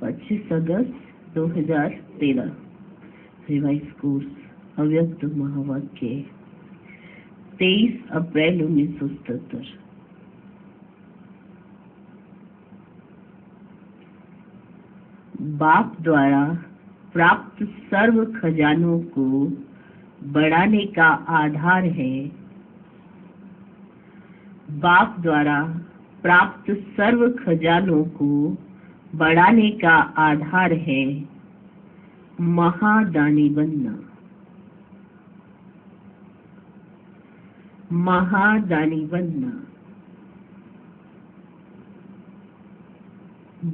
25 अगस्त 2013 revise course अव्यक्त महावाक्य 23 अप्रैल 1977। बाप द्वारा प्राप्त सर्व खजानों को बढ़ाने का आधार है। बाप द्वारा प्राप्त सर्व खजानों को बढ़ाने का आधार है महादानी बनना। महादानी बनना।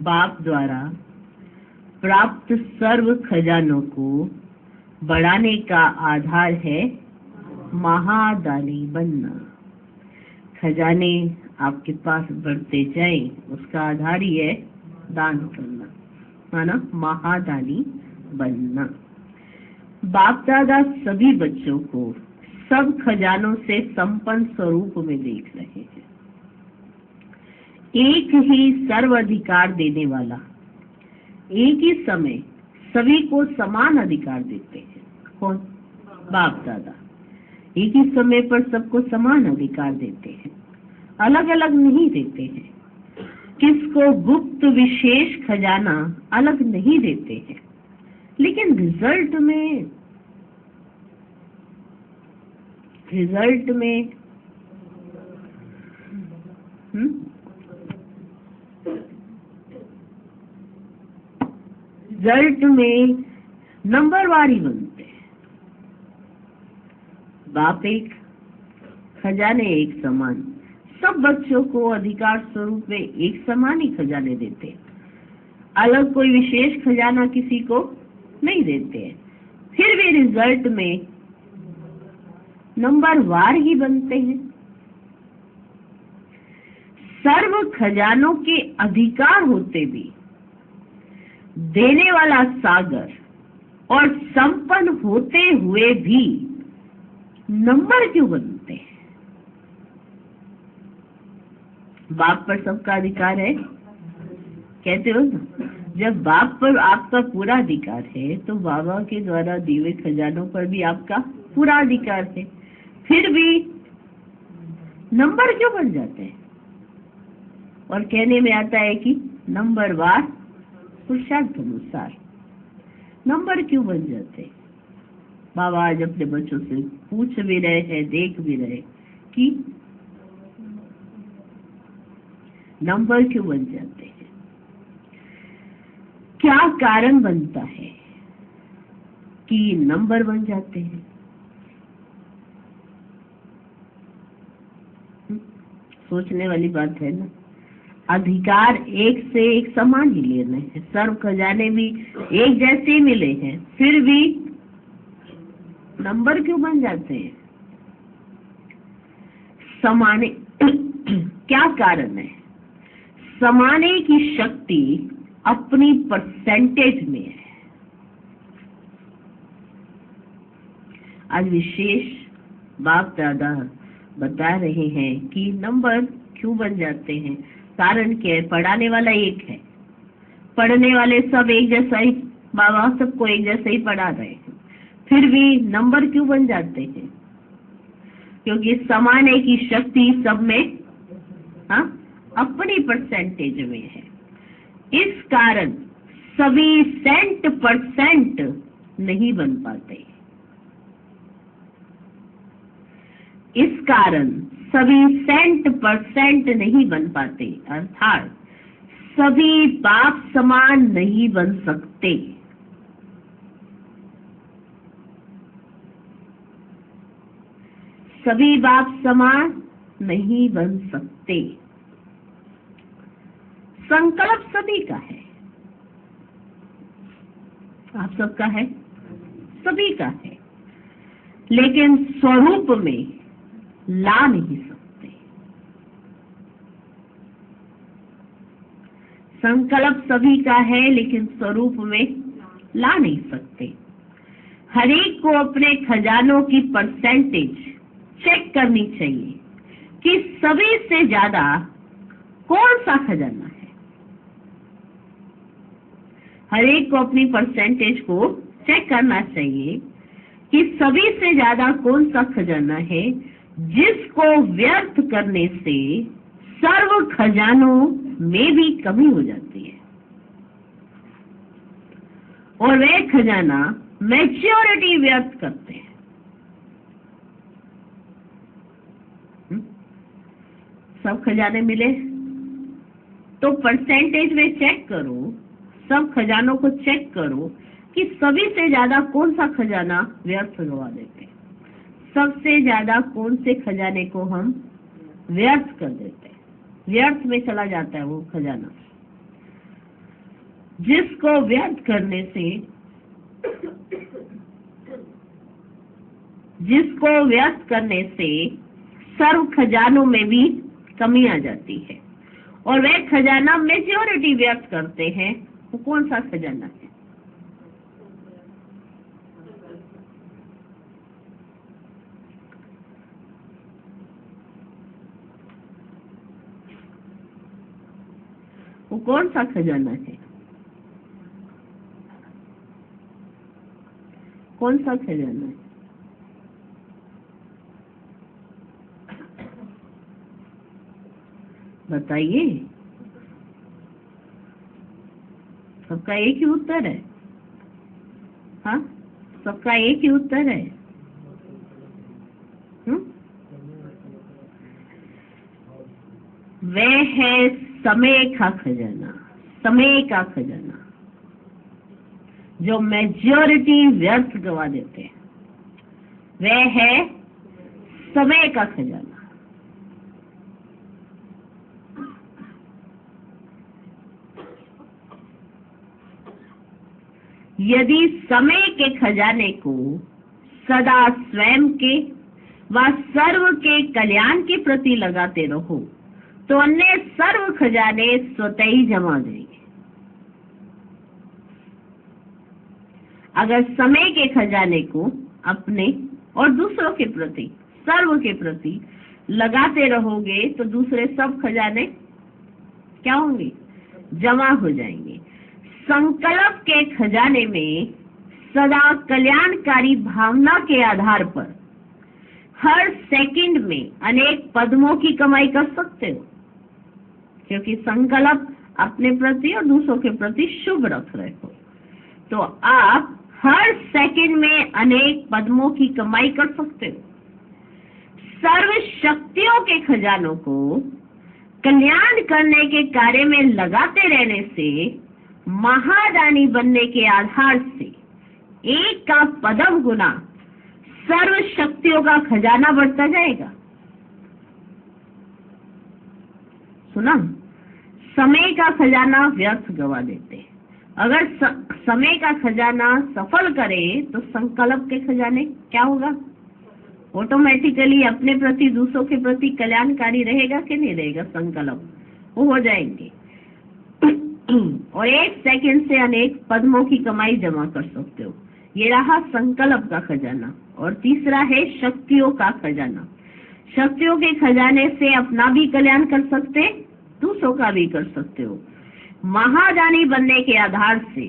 बाप द्वारा प्राप्त सर्व खजानों को बढ़ाने का आधार है महादानी बनना। खजाने आपके पास बढ़ते जाएं, उसका आधार ही है दान करना, माना महादानी बनना। बाप दादा सभी बच्चों को सब खजानों से संपन्न स्वरूप में देख रहे हैं। एक ही सर्वाधिकार देने वाला एक ही समय सभी को समान अधिकार देते हैं। कौन? बाप दादा एक ही समय पर सबको समान अधिकार देते हैं, अलग अलग नहीं देते हैं। किसको गुप्त विशेष खजाना अलग नहीं देते हैं, लेकिन रिजल्ट में रिजल्ट में नंबरवार ही बनते हैं। बाप एक, खजाने एक समान, सब बच्चों को अधिकार स्वरूप में एक समान ही खजाने देते हैं, अलग कोई विशेष खजाना किसी को नहीं देते हैं। फिर भी रिजल्ट में नंबरवार ही बनते हैं। सर्व खजानों के अधिकार होते भी देने वाला सागर और संपन्न होते हुए भी नंबर क्यों बनते हैं? बाप पर सबका अधिकार है, कहते हो ना। जब बाप पर आपका पूरा अधिकार है तो बाबा के द्वारा दिए हुए खजानों पर भी आपका पूरा अधिकार है, फिर भी नंबर क्यों बन जाते हैं? और कहने में आता है कि नंबरवार पुरुषार्थ अनुसार नंबर क्यों बन जाते हैं? बाबा आज अपने बच्चों से पूछ भी रहे हैं, देख भी रहे कि नंबर क्यों बन जाते हैं, क्या कारण बनता है कि नंबर बन जाते हैं। सोचने वाली बात है ना। अधिकार एक से एक समान ही लेने हैं, सर्व खजाने भी एक जैसे ही मिले हैं, फिर भी नंबर क्यों बन जाते हैं? समाने क्या कारण है? समाने की शक्ति अपनी परसेंटेज में है। आज विशेष बाप दादा बता रहे हैं कि नंबर क्यों बन जाते हैं। कारण क्या है? पढ़ाने वाला एक है, पढ़ने वाले सब एक जैसा ही, बाबा सबको एक जैसा ही पढ़ा रहे हैं, फिर भी नंबर क्यों बन जाते हैं? क्योंकि समाने की शक्ति सब में अपनी परसेंटेज में है। इस कारण सभी 100% नहीं बन पाते। इस कारण सभी 100% नहीं बन पाते, अर्थात सभी बाप समान नहीं बन सकते। सभी बाप समान नहीं बन सकते। संकल्प सभी का है, आप सबका है, सभी का है, लेकिन स्वरूप में ला नहीं सकते। संकल्प सभी का है, लेकिन स्वरूप में ला नहीं सकते। हर एक को अपने खजानों की परसेंटेज चेक करनी चाहिए कि सभी से ज्यादा कौन सा खजाना है। हर एक को अपनी परसेंटेज को चेक करना चाहिए कि सभी से ज्यादा कौन सा खजाना है जिसको व्यर्थ करने से सर्व खजानों में भी कमी हो जाती है, और वह खजाना मैच्योरिटी व्यर्थ करते हैं। सब खजाने मिले तो परसेंटेज में चेक करो, सब खजानों को चेक करो कि सभी से ज्यादा कौन सा खजाना व्यर्थ गवा देते हैं। सबसे ज्यादा कौन से खजाने को हम व्यर्थ कर देते हैं, व्यर्थ में चला जाता है वो खजाना जिसको व्यर्थ करने से सर्व खजानों में भी कमी आ जाती है, और वह खजाना मेजॉरिटी व्यर्थ करते हैं। वो कौन सा खजाना है? वो कौन सा खजाना है? कौन सा खजाना है? बताइए। सबका एक ही उत्तर है। हाँ, सबका एक ही उत्तर है। वह है समय का खजाना। समय का खजाना जो मेजॉरिटी व्यर्थ गवा देते हैं, वह है समय का खजाना। यदि समय के खजाने को सदा स्वयं के व सर्व के कल्याण के प्रति लगाते रहो तो अन्य सर्व खजाने स्वतः ही जमा जाएंगे। अगर समय के खजाने को अपने और दूसरों के प्रति, सर्व के प्रति लगाते रहोगे तो दूसरे सब खजाने क्या होंगे? जमा हो जाएंगे। संकल्प के खजाने में सदा कल्याणकारी भावना के आधार पर हर सेकंड में अनेक पद्मों की कमाई कर सकते हो, क्योंकि संकल्प अपने प्रति और दूसरों के प्रति शुभ रख रहे हो, तो आप हर सेकंड में अनेक पद्मों की कमाई कर सकते हो। सर्व शक्तियों के खजानों को कल्याण करने के कार्य में लगाते रहने से महादानी बनने के आधार से एक का पदम गुना सर्व शक्तियों का खजाना बढ़ता जाएगा। सुना? समय का खजाना व्यर्थ गवा देते हैं। अगर समय का खजाना सफल करे तो संकल्प के खजाने क्या होगा? ऑटोमेटिकली अपने प्रति दूसरों के प्रति कल्याणकारी रहेगा कि नहीं रहेगा? संकल्प वो हो जाएंगे और एक सेकंड से अनेक पद्मों की कमाई जमा कर सकते हो। ये रहा संकल्प का खजाना। और तीसरा है शक्तियों का खजाना। शक्तियों के खजाने से अपना भी कल्याण कर सकते, दूसरों का भी कर सकते हो। महादानी बनने के आधार से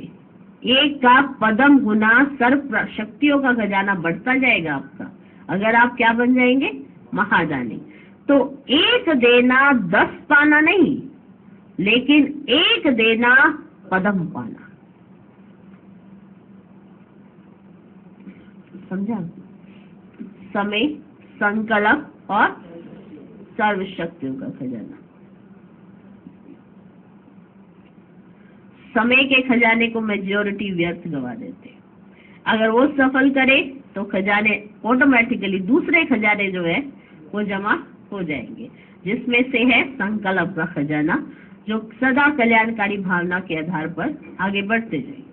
एक का पदम गुना सर्व शक्तियों का खजाना बढ़ता जाएगा आपका। अगर आप क्या बन जाएंगे? महादानी। तो एक देना 10 पाना नहीं, लेकिन एक देना पदम पाना। समझा? समय, संकल्प और सर्व शक्तियों का खजाना। समय के खजाने को मेजॉरिटी व्यर्थ गवा देते हैं। अगर वो सफल करे तो खजाने ऑटोमेटिकली, दूसरे खजाने जो है वो जमा हो जाएंगे, जिसमें से है संकल्प का खजाना जो सदा कल्याणकारी भावना के आधार पर आगे बढ़ते जाएंगे।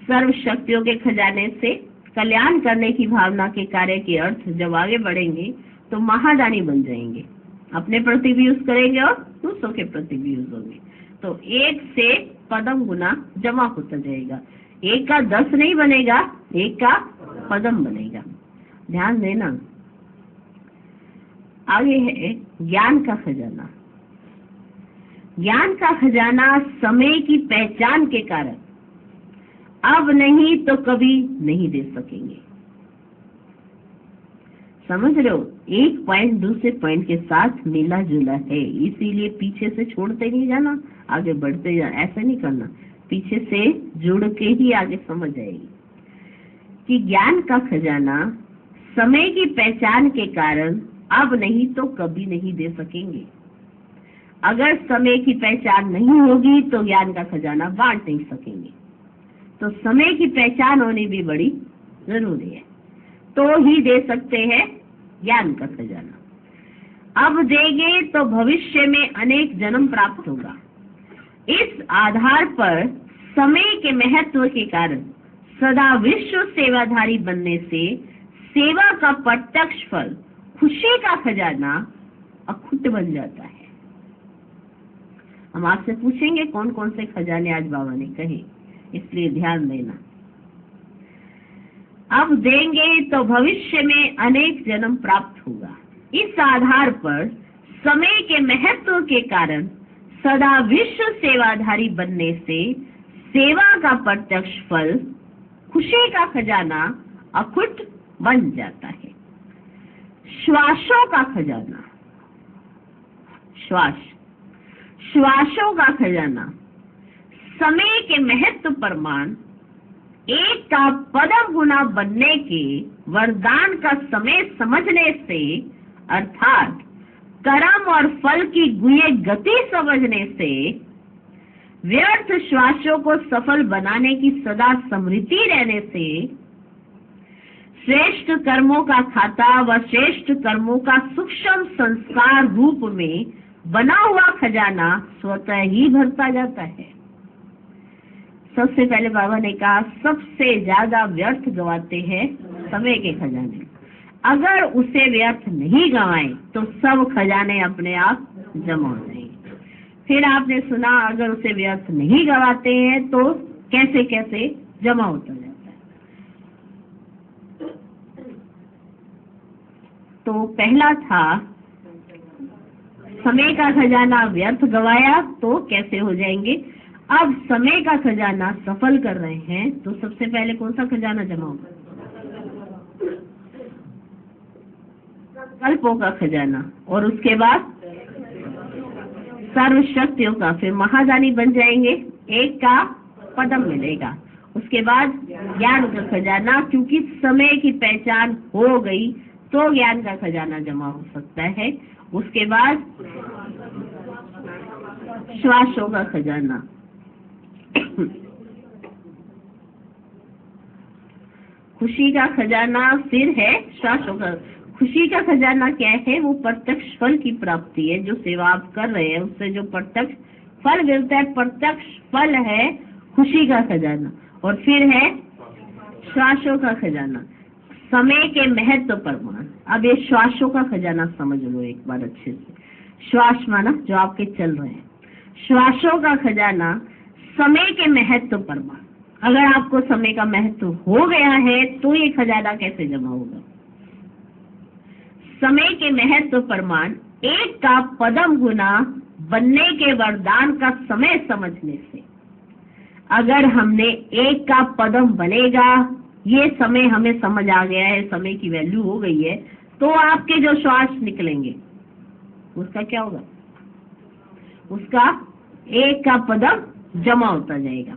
सर्व शक्तियों के खजाने से कल्याण करने की भावना के कार्य के अर्थ जब आगे बढ़ेंगे तो महादानी बन जाएंगे। अपने प्रति भी यूज करेंगे और दूसरों के प्रति भी यूज होंगे। तो एक से पदम गुना जमा होता जाएगा। एक का 10 नहीं बनेगा, एक का पदम बनेगा। ध्यान देना। आगे है ज्ञान का खजाना। ज्ञान का खजाना समय की पहचान के कारण अब नहीं तो कभी नहीं दे सकेंगे। समझ रहे हो, एक पॉइंट दूसरे पॉइंट के साथ मिला जुला है, इसीलिए पीछे से छोड़ते नहीं जाना, आगे बढ़ते जाना, ऐसा नहीं करना, पीछे से जुड़ के ही आगे समझ आएगी कि ज्ञान का खजाना समय की पहचान के कारण अब नहीं तो कभी नहीं दे सकेंगे। अगर समय की पहचान नहीं होगी तो ज्ञान का खजाना बांट नहीं सकेंगे। तो समय की पहचान होनी भी बड़ी जरूरी है, तो ही दे सकते हैं ज्ञान का खजाना। अब देंगे तो भविष्य में अनेक जन्म प्राप्त होगा। इस आधार पर समय के महत्व के कारण सदा विश्व सेवाधारी बनने से सेवा का प्रत्यक्ष फल खुशी का खजाना अखुट बन जाता है। हम आपसे पूछेंगे कौन कौन से खजाने आज बाबा ने कहे, इसलिए ध्यान देना। अब देंगे तो भविष्य में अनेक जन्म प्राप्त होगा। इस आधार पर समय के महत्व के कारण सदा विश्व सेवाधारी बनने से सेवा का प्रत्यक्ष फल खुशी का खजाना अखुट बन जाता है। श्वासों का खजाना, श्वासों का खजाना समय के महत्व प्रमाण एक का पदम गुना बनने के वरदान का समय समझने से, अर्थात कर्म और फल की गुह्य गति समझने से, व्यर्थ श्वासों को सफल बनाने की सदा स्मृति रहने से, श्रेष्ठ कर्मों का खाता व श्रेष्ठ कर्मों का सूक्ष्म संस्कार रूप में बना हुआ खजाना स्वतः ही भरता जाता है। सबसे पहले बाबा ने कहा सबसे ज्यादा व्यर्थ गवाते हैं समय के खजाने। अगर उसे व्यर्थ नहीं गवाएं तो सब खजाने अपने आप जमा हो जाएंगे। फिर आपने सुना अगर उसे व्यर्थ नहीं गवाते हैं तो कैसे कैसे जमा होता जाता है। तो पहला था समय का खजाना व्यर्थ गवाया तो कैसे हो जाएंगे। अब समय का खजाना सफल कर रहे हैं तो सबसे पहले कौन सा खजाना जमा होगा? संकल्पों का खजाना, और उसके बाद सर्वशक्तियों का, फिर महादानी बन जाएंगे, एक का पदम मिलेगा। उसके बाद ज्ञान का खजाना, क्योंकि समय की पहचान हो गई तो ज्ञान का खजाना जमा हो सकता है। उसके बाद श्वासों का खजाना, खुशी का खजाना, फिर है श्वासों का। खुशी का खजाना क्या है? वो प्रत्यक्ष फल की प्राप्ति है। जो सेवा आप कर रहे हैं उससे जो प्रत्यक्ष फल मिलता है, प्रत्यक्ष फल है खुशी का खजाना। और फिर है श्वासों का खजाना, समय के महत्व प्रमाण। अब ये श्वासों का खजाना समझ लो एक बार अच्छे से। श्वास माना जो आपके चल रहे हैं, श्वासों का खजाना समय के महत्व प्रमाण। अगर आपको समय का महत्व हो गया है तो ये खजाना कैसे जमा होगा? समय के महत्व प्रमाण एक का पदम गुना बनने के वरदान का समय समझने से। अगर हमने एक का पदम बनेगा, ये समय हमें समझ आ गया है, समय की वैल्यू हो गई है, तो आपके जो श्वास निकलेंगे उसका क्या होगा? उसका एक का पदम जमा होता जाएगा।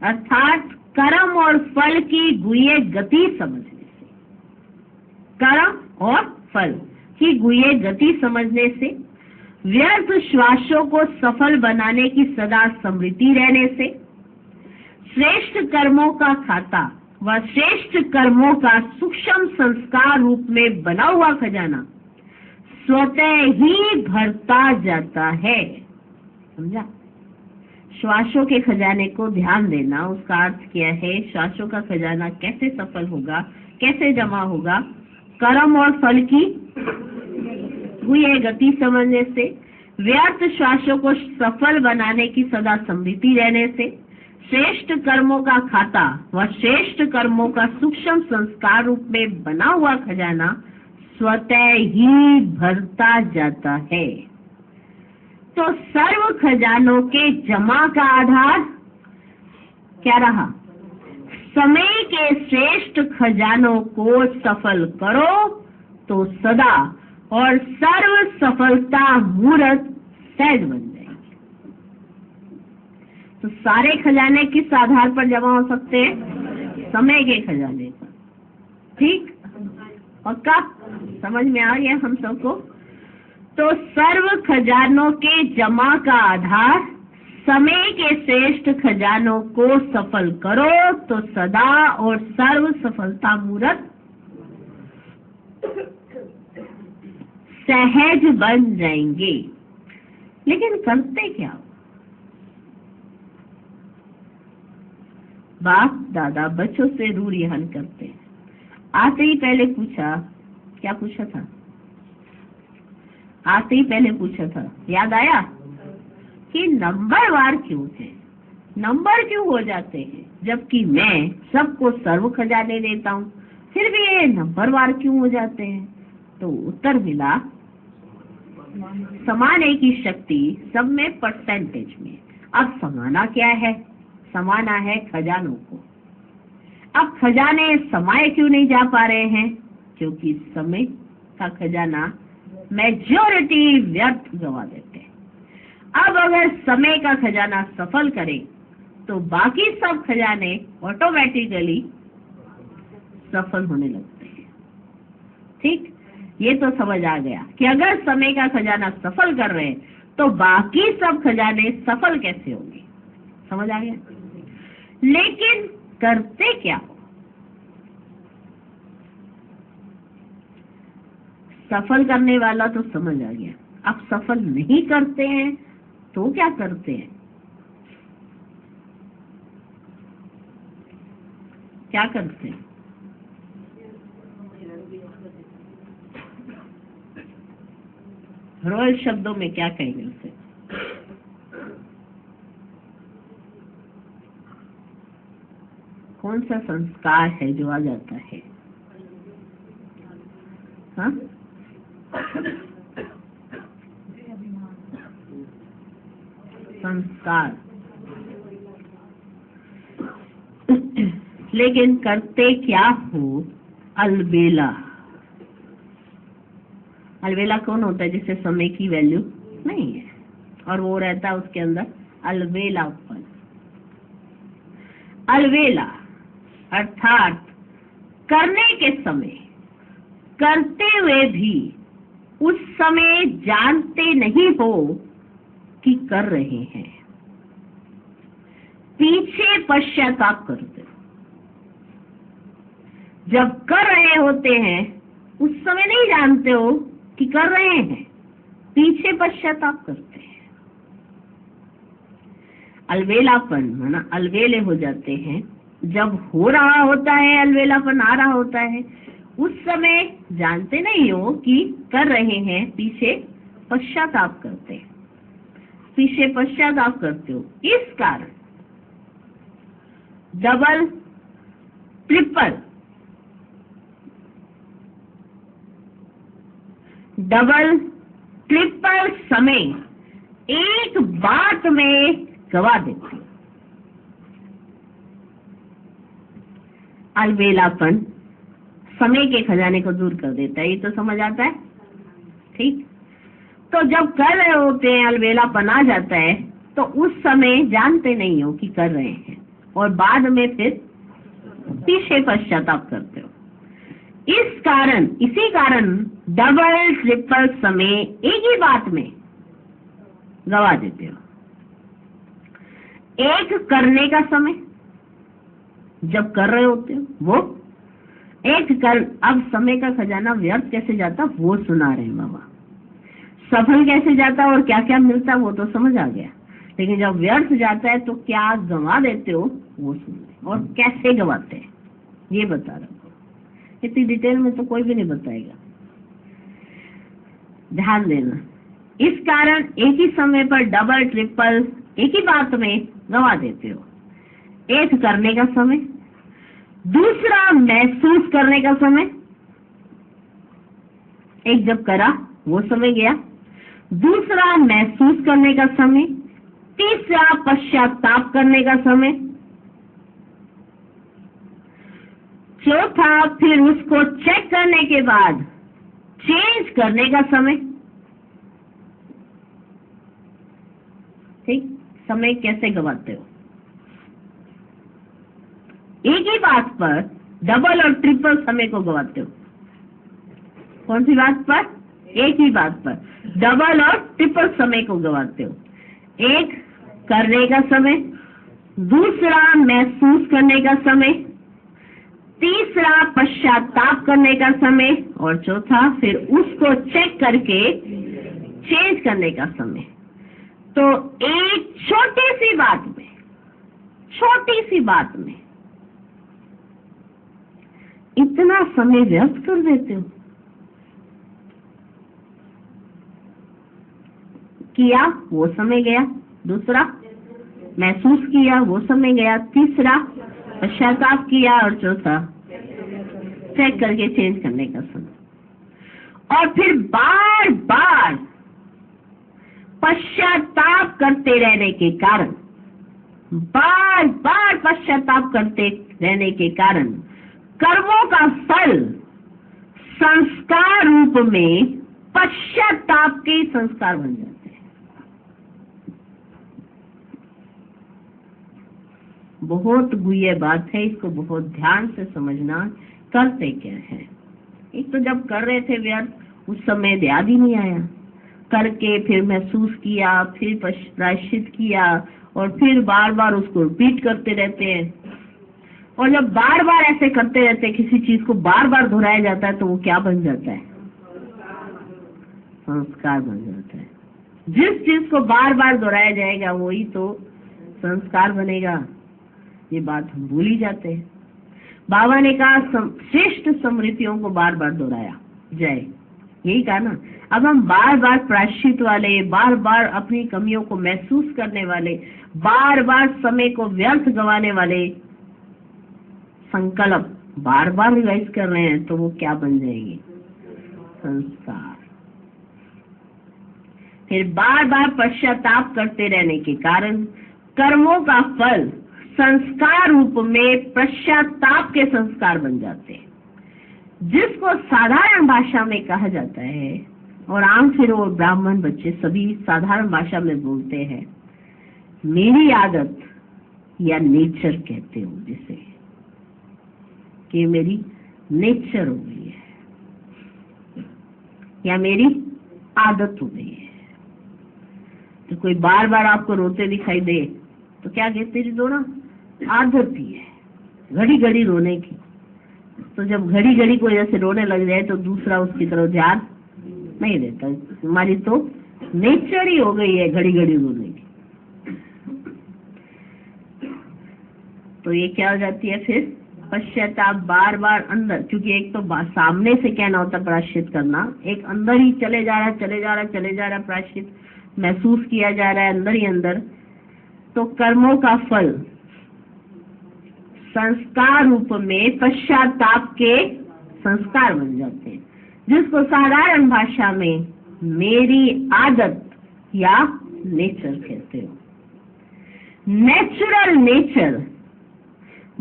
अर्थात कर्म और फल की गुह्य गति समझने से, कर्म और फल की गुह्य गति समझने से, व्यर्थ श्वासों को सफल बनाने की सदा स्मृति रहने से, श्रेष्ठ कर्मों का खाता व श्रेष्ठ कर्मों का सूक्ष्म संस्कार रूप में बना हुआ खजाना स्वतः ही भरता जाता है। समझा? श्वासों के खजाने को ध्यान देना, उसका अर्थ क्या है, श्वासों का खजाना कैसे सफल होगा, कैसे जमा होगा? कर्म और फल की गुह्य गति समझने से, व्यर्थ श्वासों को सफल बनाने की सदा स्मृति रहने से, श्रेष्ठ कर्मों का खाता व श्रेष्ठ कर्मों का सूक्ष्म संस्कार रूप में बना हुआ खजाना स्वतः ही भरता जाता है। तो सर्व खजानों के जमा का आधार क्या रहा? समय के श्रेष्ठ खजानों को सफल करो तो सदा और सर्व सफलता मूर्त सहज बन जाएगी। तो सारे खजाने किस आधार पर जमा हो सकते हैं? समय के खजाने पर। ठीक, पक्का समझ में आ गया हम सबको? तो सर्व खजानों के जमा का आधार समय के श्रेष्ठ खजानों को सफल करो तो सदा और सर्व सफलता मूर्त सहज बन जाएंगे। लेकिन करते क्या? बाप दादा बच्चों से रूढ़ियान करते हैं। आते ही पहले पूछा, क्या पूछा था? आते ही पहले पूछा था, याद आया कि नंबर वार क्यों है, नंबर क्यों हो जाते हैं, जबकि मैं सबको सर्व खजाने देता हूँ, फिर भी ये नंबर वार क्यों हो जाते हैं? तो उत्तर मिला, समाने की शक्ति सब में परसेंटेज में। अब समाना क्या है? समाना है खजानों को। अब खजाने समाये क्यों नहीं जा पा रहे हैं? क्योंकि समय का खजाना मेजॉरिटी व्यर्थ गवा देते हैं। अब अगर समय का खजाना सफल करे तो बाकी सब खजाने ऑटोमेटिकली सफल होने लगते हैं। ठीक, ये तो समझ आ गया कि अगर समय का खजाना सफल कर रहे हैं तो बाकी सब खजाने सफल कैसे होंगे। समझ आ गया? लेकिन करते क्या हो? सफल करने वाला तो समझ आ गया। अब सफल नहीं करते हैं तो क्या करते हैं? क्या करते हैं? रोयल शब्दों में क्या कहेंगे उसे? कौन सा संस्कार है जो आ जाता है? हाँ, संस्कार। लेकिन करते क्या हो? अलबेला। अलबेला कौन होता है? जिससे समय की वैल्यू नहीं है और वो रहता है उसके अंदर अलबेलापन। अलबेला अर्थात करने के समय करते हुए भी उस समय जानते नहीं हो कि कर रहे हैं, पीछे पश्चाताप करते। जब कर रहे होते हैं उस समय नहीं जानते हो कि कर रहे हैं, पीछे पश्चाताप करते हैं। अलबेलापन माना अलबेले हो जाते हैं। जब हो रहा होता है, अलबेलापन आ रहा होता है, उस समय जानते नहीं हो कि कर रहे हैं, पीछे पश्चाताप करते हैं। पीछे पश्चाताप करते हो। इस कारण डबल ट्रिपल समय एक बात में गवा देते हो। अलबेलापन समय के खजाने को दूर कर देता है। ये तो समझ आता है? ठीक, तो जब कर रहे होते हैं अलबेलापन आ जाता है तो उस समय जानते नहीं हो कि कर रहे हैं और बाद में फिर पीछे पश्चाताप करते हो। इसी कारण डबल ट्रिपल समय एक ही बात में गवा देते हो। एक करने का समय जब कर रहे होते हो वो अब समय का खजाना व्यर्थ कैसे जाता वो सुना रहे बाबा। सफल कैसे जाता और क्या क्या मिलता वो तो समझ आ गया, लेकिन जब व्यर्थ जाता है तो क्या गंवा देते हो वो सुन रहे। और कैसे गंवाते हैं ये बता रहा हूँ। इतनी डिटेल में तो कोई भी नहीं बताएगा, ध्यान देना। इस कारण एक ही समय पर डबल ट्रिपल एक ही बात में गंवा देते हो। एक करने का समय, दूसरा महसूस करने का समय। एक जब करा वो समय गया, दूसरा महसूस करने का समय, तीसरा पश्चाताप करने का समय, चौथा फिर उसको चेक करने के बाद चेंज करने का समय। ठीक, समय कैसे गवाते हो? एक ही बात पर डबल और ट्रिपल समय को गवाते हो। कौन सी बात पर? एक ही बात पर डबल और ट्रिपल समय को गवाते हो। एक करने का समय, दूसरा महसूस करने का समय, तीसरा पश्चाताप करने का समय और चौथा फिर उसको चेक करके चेंज करने का समय। तो एक छोटी सी बात में इतना समय व्यर्थ कर देते हो। किया वो समय गया, दूसरा महसूस किया वो समय गया, तीसरा पश्चाताप किया और चौथा चेक करके चेंज करने का समय। और फिर बार बार पश्चाताप करते रहने के कारण, कर्मों का फल संस्कार रूप में पश्चाताप के संस्कार बन जाते हैं। बहुत गुह्य बात है, इसको बहुत ध्यान से समझना। करते क्या है? एक तो जब कर रहे थे व्यर्थ, उस समय याद ही नहीं आया, करके फिर महसूस किया, फिर प्रायश्चित किया और फिर बार बार उसको रिपीट करते रहते हैं। और जब बार बार ऐसे करते रहते हैं, किसी चीज को बार बार दोहराया जाता है तो वो क्या बन जाता है? संस्कार बन जाता है। जिस चीज को बार बार दोहराया जाएगा वही तो संस्कार बनेगा। ये बात हम भूल ही जाते हैं। बाबा ने कहा श्रेष्ठ स्मृतियों को बार बार दोहराया जाए, यही कहा ना। अब हम बार बार प्रायश्चित वाले, बार बार अपनी कमियों को महसूस करने वाले, बार बार समय को व्यर्थ गंवाने वाले संकल्प बार बार रिवाइज कर रहे हैं तो वो क्या बन जाएगी? संस्कार। फिर बार बार पश्चाताप करते रहने के कारण कर्मों का फल संस्कार रूप में पश्चाताप के संस्कार बन जाते हैं, जिसको साधारण भाषा में कहा जाता है, और आम फिर वो ब्राह्मण बच्चे सभी साधारण भाषा में बोलते हैं, मेरी आदत या नेचर कहते हो, जिसे कि मेरी नेचर हो गई है या मेरी आदत हो गई है। तो कोई बार बार आपको रोते दिखाई दे तो क्या कहते हैं? रोना आदत ही है, घड़ी घड़ी रोने की। तो जब घड़ी घड़ी कोई ऐसे रोने लग जाए तो दूसरा उसकी तरफ ध्यान नहीं देता। हमारी तो नेचर ही हो गई है घड़ी घड़ी रोने की। तो ये क्या हो जाती है फिर? पश्चाताप बार बार अंदर, क्योंकि एक तो सामने से कहना होता प्रायश्चित करना, एक अंदर ही चले जा रहा है प्रायश्चित महसूस किया जा रहा है अंदर ही अंदर। तो कर्मों का फल संस्कार रूप में पश्चाताप के संस्कार बन जाते हैं, जिसको साधारण भाषा में मेरी आदत या नेचर कहते हो। नेचुरल नेचर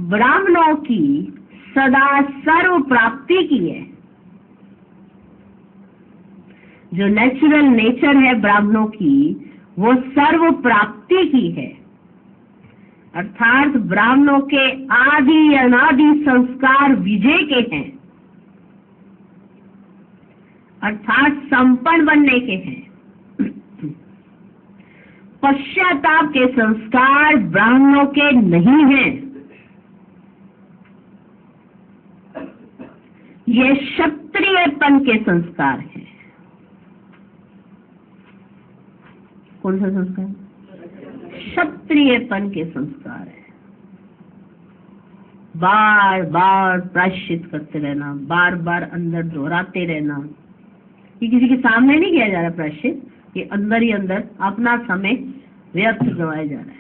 ब्राह्मणों की सदा सर्व प्राप्ति की है। जो नेचुरल नेचर है ब्राह्मणों की, वो सर्व प्राप्ति की है। अर्थात ब्राह्मणों के आदि अनादि संस्कार विजय के हैं, अर्थात संपन्न बनने के हैं। पश्चाताप के संस्कार ब्राह्मणों के नहीं हैं। ये क्षत्रियपन के संस्कार हैं। कौन सा संस्कार? क्षत्रियपन के संस्कार है। बार बार प्रायश्चित करते रहना, बार बार अंदर दोहराते रहना। ये किसी के सामने नहीं किया जा रहा प्रायश्चित, ये अंदर ही अंदर अपना समय व्यर्थ गवाया जा रहा है।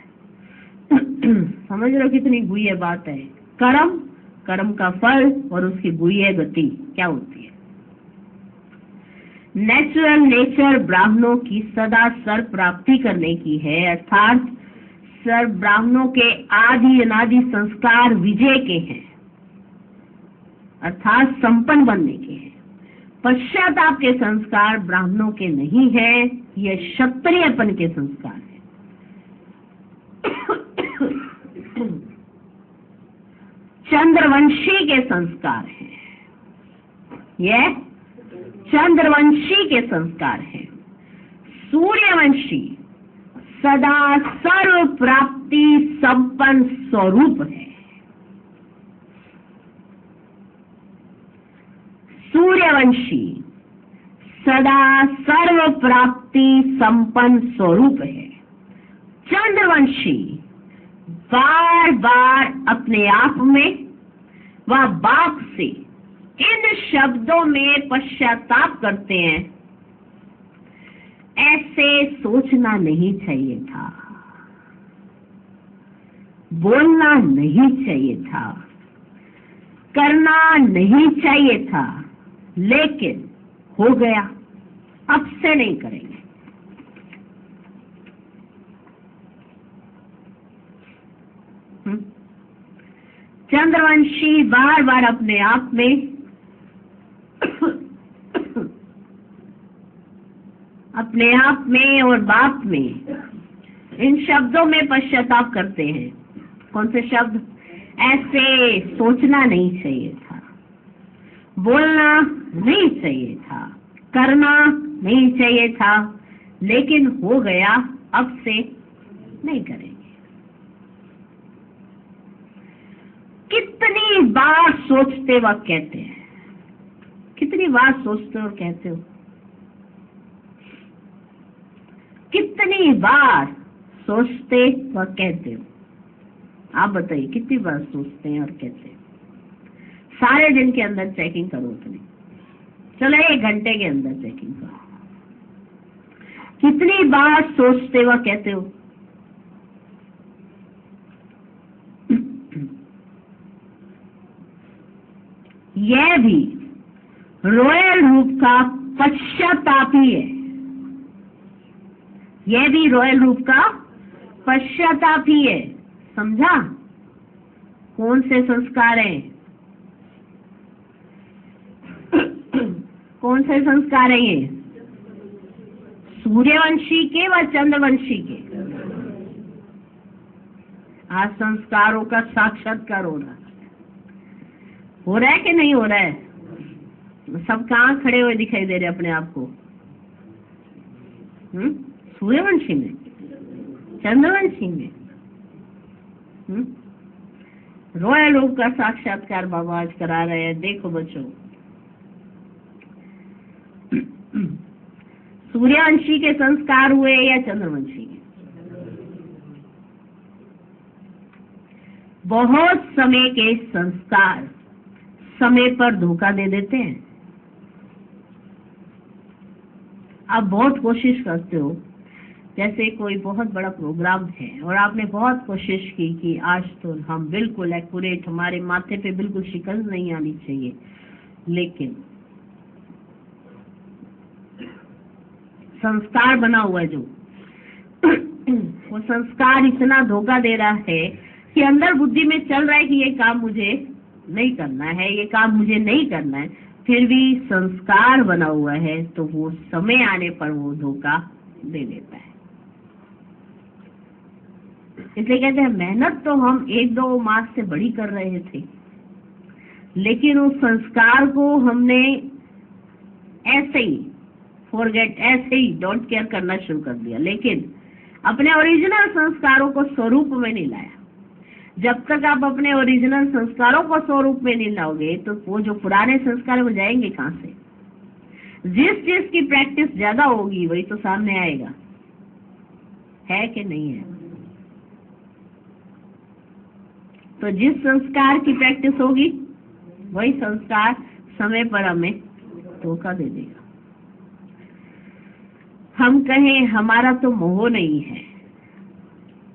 समझ रहे हो कितनी गुह्य बात है? कर्म का फल और उसकी गुह्य गति क्या होती है। नेचुरल नेचर ब्राह्मणों की सदा सर प्राप्ति करने की है, अर्थात सर ब्राह्मणों के आदि अनादि संस्कार विजय के हैं, अर्थात संपन्न बनने के हैं। पश्चाताप के संस्कार ब्राह्मणों के नहीं है, ये क्षत्रियपन के संस्कार है। चंद्रवंशी के संस्कार हैं, यह चंद्रवंशी के संस्कार हैं। सूर्यवंशी सदा सर्व प्राप्ति संपन्न स्वरूप है। सूर्यवंशी सदा सर्व प्राप्ति संपन्न स्वरूप है। चंद्रवंशी बार बार अपने आप में व बाप से इन शब्दों में पश्चाताप करते हैं, ऐसे सोचना नहीं चाहिए था, बोलना नहीं चाहिए था, करना नहीं चाहिए था, लेकिन हो गया, अब से नहीं करेंगे। चंद्रवंशी बार बार अपने आप में अपने आप में और बाप में इन शब्दों में पश्चाताप करते हैं। कौन से शब्द? ऐसे सोचना नहीं चाहिए था, बोलना नहीं चाहिए था, करना नहीं चाहिए था, लेकिन हो गया, अब से नहीं करेंगे। कितनी बार सोचते व कहते हैं, कितनी बार सोचते और कहते हो? कितनी बार सोचते व कहते हो? आप बताइए, कितनी बार सोचते हैं और कहते हैं? सारे दिन के अंदर चेकिंग करो अपनी, चलो 1 घंटे के अंदर चेकिंग करो, कितनी बार सोचते व कहते हो? यह भी रॉयल रूप का पश्चाताप ही है, यह भी रॉयल रूप का पश्चाताप ही है। समझा? कौन से संस्कार हैं? कौन से संस्कार हैं ये? सूर्यवंशी के व चंद्रवंशी के। आज संस्कारों का साक्षात्कार हो रहा है कि नहीं हो रहा है? सब कहाँ खड़े हुए दिखाई दे रहे अपने आप को? सूर्यवंशी में, चंद्रवंशी में। रॉयल रूप का साक्षात्कार बाबा आज करा रहे हैं। देखो बच्चों, सूर्यवंशी के संस्कार हुए या चंद्रवंशी के? बहुत समय के संस्कार समय पर धोखा दे देते हैं। आप बहुत कोशिश करते हो, जैसे कोई बहुत बड़ा प्रोग्राम है और आपने बहुत कोशिश की कि आज तो हम बिल्कुल एक्यूरेट, हमारे माथे पे बिल्कुल शिकन नहीं आनी चाहिए, लेकिन संस्कार बना हुआ है जो वो संस्कार इतना धोखा दे रहा है कि अंदर बुद्धि में चल रहा है कि ये काम मुझे नहीं करना है, ये काम मुझे नहीं करना है, फिर भी संस्कार बना हुआ है, तो वो समय आने पर वो धोखा दे देता है। इसलिए कहते हैं मेहनत तो हम 1-2 मास से बड़ी कर रहे थे, लेकिन उस संस्कार को हमने ऐसे ही फॉरगेट, ऐसे ही डोंट केयर करना शुरू कर दिया, लेकिन अपने ओरिजिनल संस्कारों को स्वरूप में नहीं लाया। जब तक आप अपने ओरिजिनल संस्कारों को स्वरूप में नहीं लाओगे, तो वो जो पुराने संस्कार वो जाएंगे कहाँ से? जिस चीज की प्रैक्टिस ज्यादा होगी वही तो सामने आएगा, है कि नहीं है? तो जिस संस्कार की प्रैक्टिस होगी वही संस्कार समय पर हमें धोखा दे देगा। हम कहें हमारा तो मोह नहीं है,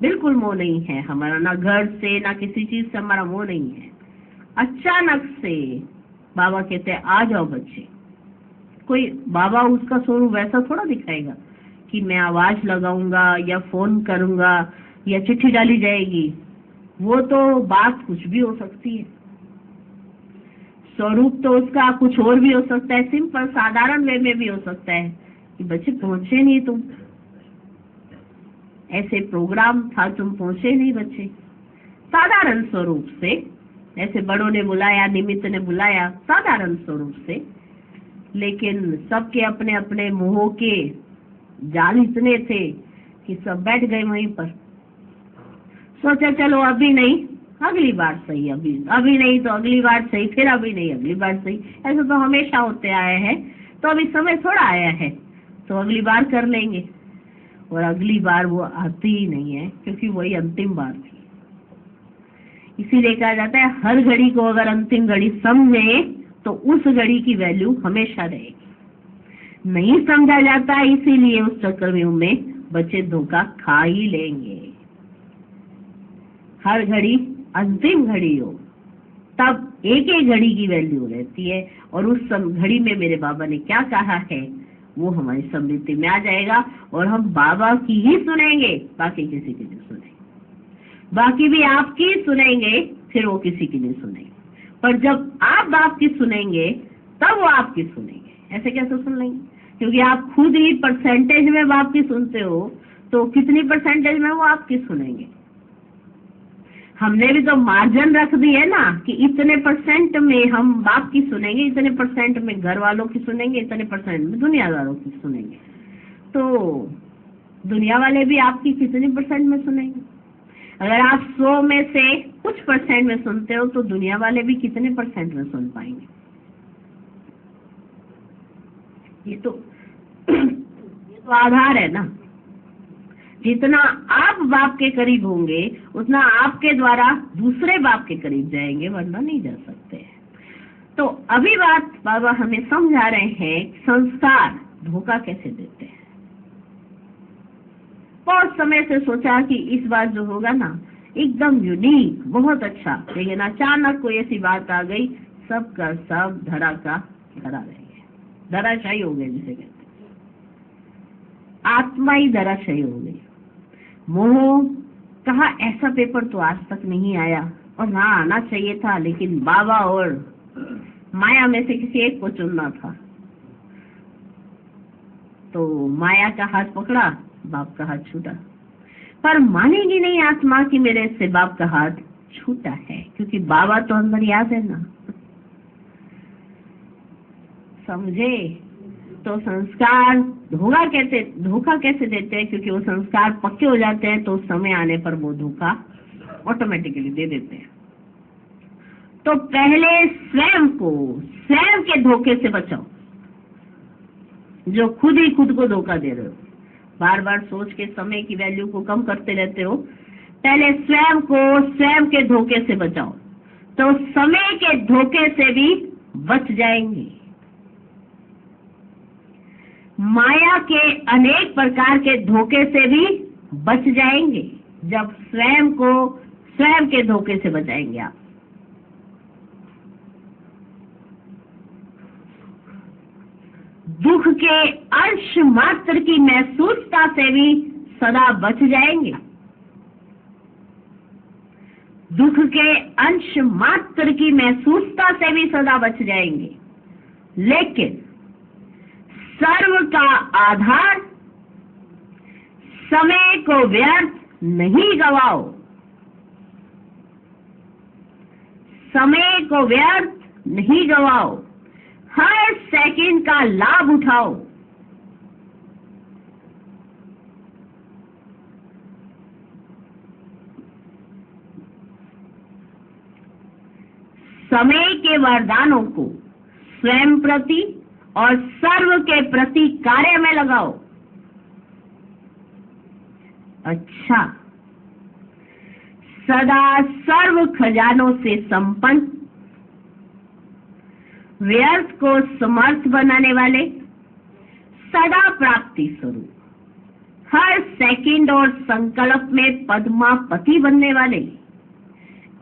बिल्कुल मोह नहीं है हमारा, ना घर से ना किसी चीज से हमारा मोह नहीं है। अचानक से बाबा कहते हैं आ जाओ बच्चे, कोई बाबा उसका स्वरूप वैसा थोड़ा दिखाएगा कि मैं आवाज लगाऊंगा या फोन करूंगा या चिट्ठी डाली जाएगी। वो तो बात कुछ भी हो सकती है, स्वरूप तो उसका कुछ और भी हो सकता है, सिंपल साधारण वे में भी हो सकता है कि बच्चे पहुंचे नहीं, तुम ऐसे प्रोग्राम था, तुम पहुंचे नहीं बच्चे, साधारण स्वरूप से, ऐसे बड़ों ने बुलाया, निमित्त ने बुलाया, साधारण स्वरूप से। लेकिन सबके अपने अपने मोह के जाल इतने थे कि सब बैठ गए वहीं पर। सोचा चलो अभी नहीं, अगली बार सही, अभी नहीं तो अगली बार सही, फिर अभी नहीं अगली बार सही। ऐसा तो हमेशा होते आया है, तो अभी समय थोड़ा आया है तो अगली बार कर लेंगे। और अगली बार वो आती ही नहीं है, क्योंकि वही अंतिम बार थी। इसीलिए कहा जाता है हर घड़ी को अगर अंतिम घड़ी समझे तो उस घड़ी की वैल्यू हमेशा रहेगी। नहीं समझा जाता, इसीलिए उस चक्रव्यूह में बच्चे धोखा खा ही लेंगे। हर घड़ी अंतिम घड़ी हो तब एक एक घड़ी की वैल्यू रहती है, और उस घड़ी में मेरे बाबा ने क्या कहा है वो हमारी स्मृति में आ जाएगा, और हम बाबा की ही सुनेंगे, बाकी किसी की नहीं सुनेंगे। बाकी भी आपकी सुनेंगे, फिर वो किसी की नहीं सुनेंगे। पर जब आप बाप की सुनेंगे तब वो आपकी सुनेंगे। ऐसे कैसे सुन लेंगे? क्योंकि आप खुद ही परसेंटेज में बाप की सुनते हो, तो कितनी परसेंटेज में वो आपकी सुनेंगे? हमने भी तो मार्जिन रख दी है ना कि इतने परसेंट में हम बाप की सुनेंगे, इतने परसेंट में घर वालों की सुनेंगे, इतने परसेंट में दुनियादारों की सुनेंगे। तो दुनिया वाले भी आपकी कितने परसेंट में सुनेंगे? अगर आप 100 में से कुछ परसेंट में सुनते हो तो दुनिया वाले भी कितने परसेंट में सुन पाएंगे? ये तो आधार है ना। जितना आप बाप के करीब होंगे उतना आपके द्वारा दूसरे बाप के करीब जाएंगे, वरना नहीं जा सकते। तो अभी बात बाबा हमें समझा रहे हैं संस्कार धोखा कैसे देते हैं। बहुत समय से सोचा कि इस बार जो होगा ना एकदम यूनिक, बहुत अच्छा, लेकिन अचानक कोई ऐसी बात आ गई, सब का सब धरा का धरा रह गया, धराशायी हो गए जिसे कहते हैं। आत्मा ही धराशायी हो गई। मोह कहा ऐसा पेपर तो आज तक नहीं आया, और ना आना चाहिए था, लेकिन बाबा और माया में से किसी एक को चुनना था। तो माया का हाथ पकड़ा, बाप का हाथ छूटा। पर मानेगी नहीं आत्मा कि मेरे से बाप का हाथ छूटा है, क्योंकि बाबा तो अंदर याद है ना। समझे? तो संस्कार धोखा कैसे देते हैं? क्योंकि वो संस्कार पक्के हो जाते हैं तो समय आने पर वो धोखा ऑटोमेटिकली दे देते हैं। तो पहले स्वयं के धोखे से बचाओ, जो खुद ही खुद को धोखा दे रहे हो। बार बार सोच के समय की वैल्यू को कम करते रहते हो। पहले स्वयं के धोखे से बचाओ, तो समय के धोखे से भी बच जाएंगे। माया के अनेक प्रकार के धोखे से भी बच जाएंगे, जब स्वयं के धोखे से बचाएंगे आप। दुख के अंश मात्र की महसूसता से भी सदा बच जाएंगे। दुख के अंश मात्र की महसूसता से भी सदा बच जाएंगे। लेकिन सर्व का आधार समय को व्यर्थ नहीं गवाओ। समय को व्यर्थ नहीं गवाओ, हर सेकंड का लाभ उठाओ। समय के वरदानों को स्वयं प्रति और सर्व के प्रति कार्य में लगाओ। अच्छा, सदा सर्व खजानों से संपन्न, व्यर्थ को समर्थ बनाने वाले, सदा प्राप्ति स्वरूप, हर सेकंड और संकल्प में पद्मापति बनने वाले,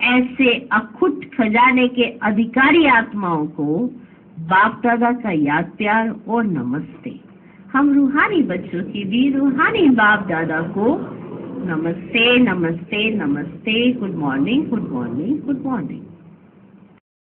ऐसे अखुट खजाने के अधिकारी आत्माओं को बाप दादा का याद प्यार और नमस्ते। हम रूहानी बच्चों की भी रूहानी बाप दादा को नमस्ते नमस्ते नमस्ते, good morning good morning good morning.